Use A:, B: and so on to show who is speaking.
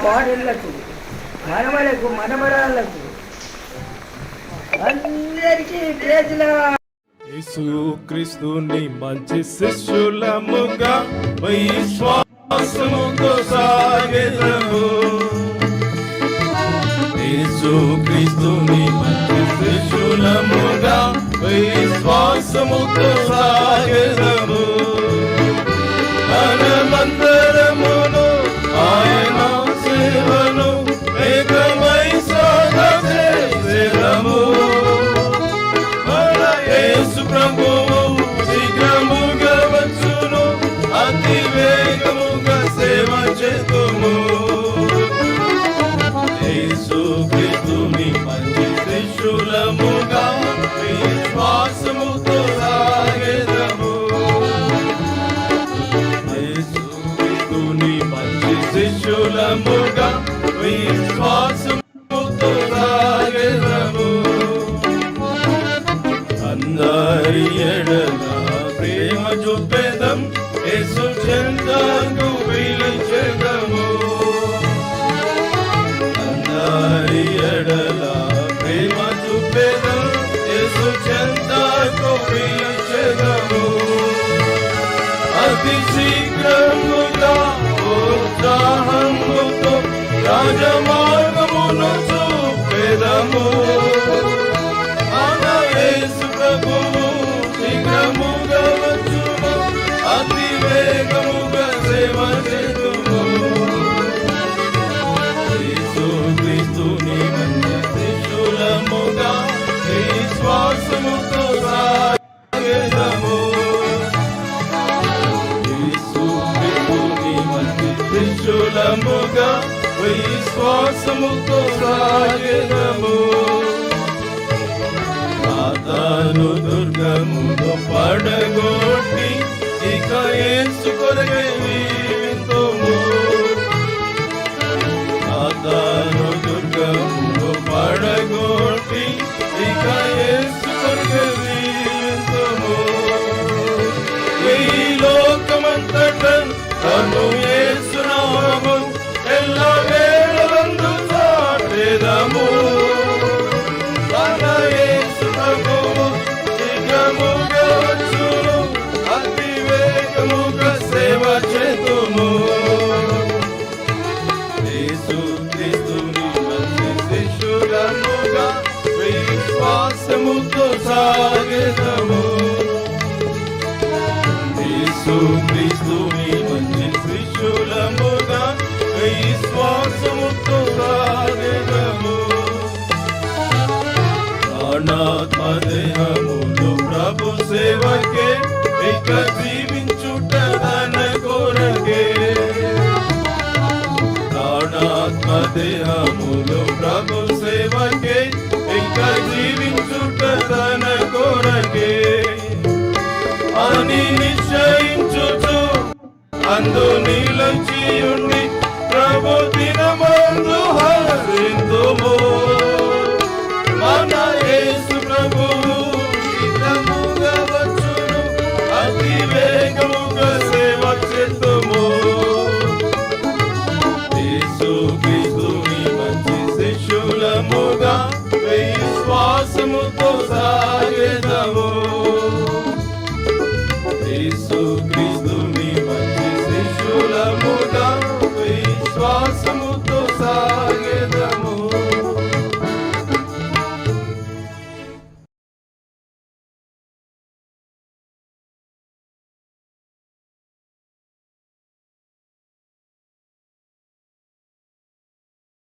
A: కోడళ్ళకు, మనవలకు, మనమరాళ్ళకు అందరికీ ప్రేజలా.
B: యేసుక్రీస్తుని మంచి శిష్యులముగా విశ్వాసముతో సాగెదము. యేసుక్రీస్తుని మంచి శిష్యులముగా విశ్వాసముతో సాగెదము. మనమందరమును ఆయన సేవను ఏకమై సాగెదము. యేసు ప్రభువు శీఘ్రముగా వచ్చును, అతి వేగముగా సేవ చేతుము. యేసుక్రీస్తుని మంచి శిష్యులముగా విశ్వాసముతో సాగెదము. యేసుక్రీస్తుని మంచి శిష్యులముగా విశ్వాసముతో సాగెదము. అందరి ఎడల ప్రేమ చూపెదం, యేసు చెంతకు పిలిచెదము. అందరి ఎడల ప్రేమ చూపెదం, యేసు చెంతకు పిలిచెదము. అతి శీఘ్రముగా ఉత్సాహముతో రాజమార్గమును చూపెదము. యేసు ప్రభువు శీఘ్రముగా వచ్చును, అతి వేగముగా సేవ చేతుము. యేసుక్రీస్తుని మంచి శిష్యులముగా విశ్వాసముతో సాగెదము. యేసుక్రీస్తుని మంచి శిష్యులముగా విశ్వాసముతో సాగెదము. సాతాను దుర్గమును పడగొట్టి ఇక యేసు కొరకే జీవింతుము. సాతాను దుర్గమును పడగొట్టి ఇక యేసు కొరకే జీవింతుము. ఈ లోకమంతట తను యేసు నామము ఎల్ల వేళలందు చాటెదము. శీఘ్రముగా వచ్చును, అతి వేగముగా సేవ చేతుము. యేసుక్రీస్తుని మంచి శిష్యులముగా విశ్వాసముతో సాగెదము. యేసుక్రీస్తుని మంచి శిష్యులముగా విశ్వాసముతో సాగెదము. ప్రాణాత్మదేహములు ప్రభు సేవకే ఇక జీవించుట తన కొరకే. ప్రాణాత్మదేహములు ప్రభు సేవకే ఇక జీవించుట తన కొరకే అని నిశ్చయించుచు అందు నిలిచియుండి ప్రభు దినమందు హరింతుము. మన యేసు ప్రభువు శీఘ్రముగా వచ్చును, అతి వేగముగా సేవ చేతుము. యేసుక్రీస్తుని మంచి శిష్యులముగా విశ్వాసముతో సాగెదము. యేసుక్రీస్తుని మంచి శిష్యులముగా విశ్వాసముతో సాగెదము.